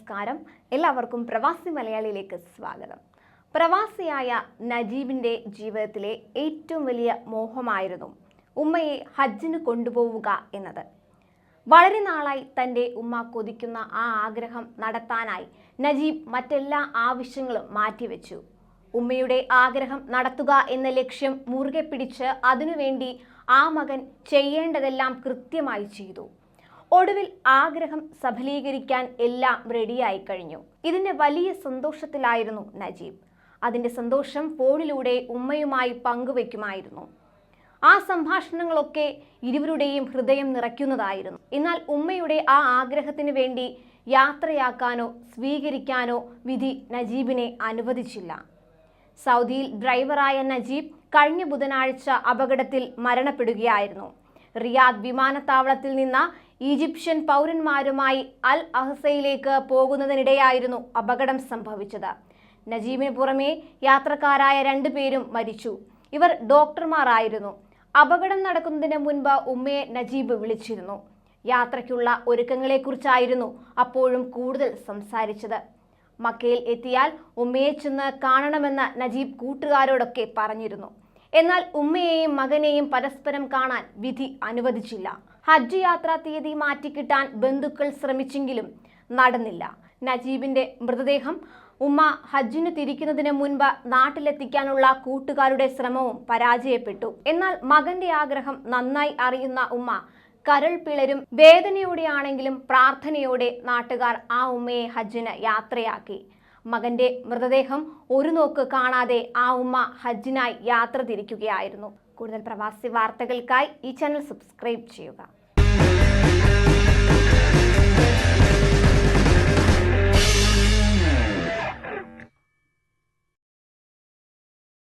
നമസ്കാരം. എല്ലാവർക്കും പ്രവാസി മലയാളിയിലേക്ക് സ്വാഗതം. പ്രവാസിയായ നജീബിൻ്റെ ജീവിതത്തിലെ ഏറ്റവും വലിയ മോഹമായിരുന്നു ഉമ്മയെ ഹജ്ജിന് കൊണ്ടുപോവുക എന്നത്. വളരെ നാളായി തൻ്റെ ഉമ്മ കൊതിക്കുന്ന ആ ആഗ്രഹം നടത്താനായി നജീബ് മറ്റെല്ലാ ആവശ്യങ്ങളും മാറ്റിവെച്ചു. ഉമ്മയുടെ ആഗ്രഹം നടത്തുക എന്ന ലക്ഷ്യം മുറുകെ പിടിച്ച് അതിനുവേണ്ടി ആ മകൻ ചെയ്യേണ്ടതെല്ലാം കൃത്യമായി ചെയ്തു. ഒടുവിൽ ആഗ്രഹം സഫലീകരിക്കാൻ എല്ലാം റെഡിയായി കഴിഞ്ഞു. ഇതിൻ്റെ വലിയ സന്തോഷത്തിലായിരുന്നു നജീബ്. അതിൻ്റെ സന്തോഷം ഫോണിലൂടെ ഉമ്മയുമായി പങ്കുവെക്കുമായിരുന്നു. ആ സംഭാഷണങ്ങളൊക്കെ ഇരുവരുടെയും ഹൃദയം നിറയ്ക്കുന്നതായിരുന്നു. എന്നാൽ ഉമ്മയുടെ ആ ആഗ്രഹത്തിന് വേണ്ടി യാത്രയാക്കാനോ സ്വീകരിക്കാനോ വിധി നജീബിനെ അനുവദിച്ചില്ല. സൗദിയിൽ ഡ്രൈവറായ നജീബ് കഴിഞ്ഞ ബുധനാഴ്ച അപകടത്തിൽ മരണപ്പെടുകയായിരുന്നു. റിയാദ് വിമാനത്താവളത്തിൽ നിന്ന് ഈജിപ്ഷ്യൻ പൗരന്മാരുമായി അൽ അഹ്സയിലേക്ക് പോകുന്നതിനിടെയായിരുന്നു അപകടം സംഭവിച്ചത്. നജീബിന് പുറമെ യാത്രക്കാരായ 2 പേരും മരിച്ചു. ഇവർ ഡോക്ടർമാരായിരുന്നു. അപകടം നടക്കുന്നതിന് മുൻപ് ഉമ്മയെ നജീബ് വിളിച്ചിരുന്നു. യാത്രയ്ക്കുള്ള ഒരുക്കങ്ങളെക്കുറിച്ചായിരുന്നു അപ്പോഴും കൂടുതൽ സംസാരിച്ചത്. മക്കയിൽ എത്തിയാൽ ഉമ്മയെ ചെന്ന് കാണണമെന്ന് നജീബ് കൂട്ടുകാരോടൊക്കെ പറഞ്ഞിരുന്നു. എന്നാൽ ഉമ്മയെയും മകനെയും പരസ്പരം കാണാൻ വിധി അനുവദിച്ചില്ല. ഹജ്ജ് യാത്രാ തീയതി മാറ്റിക്കിട്ടാൻ ബന്ധുക്കൾ ശ്രമിച്ചെങ്കിലും നടന്നില്ല. നജീബിന്റെ മൃതദേഹം ഉമ്മ ഹജ്ജിന് തിരിക്കുന്നതിന് മുൻപ് നാട്ടിലെത്തിക്കാനുള്ള കൂട്ടുകാരുടെ ശ്രമവും പരാജയപ്പെട്ടു. എന്നാൽ മകന്റെ ആഗ്രഹം നന്നായി അറിയുന്ന ഉമ്മ കരൾ പിളരും വേദനയോടെയാണെങ്കിലും പ്രാർത്ഥനയോടെ നാട്ടുകാർ ആ ഉമ്മയെ ഹജ്ജിന് യാത്രയാക്കി. മകന്റെ മൃതദേഹം ഒരു നോക്ക് കാണാതെ ആ ഉമ്മ ഹജ്ജിനായി യാത്ര തിരിക്കുകയായിരുന്നു. കൂടുതൽ പ്രവാസി വാർത്തകൾക്കായി ഈ ചാനൽ സബ്സ്ക്രൈബ് ചെയ്യുക.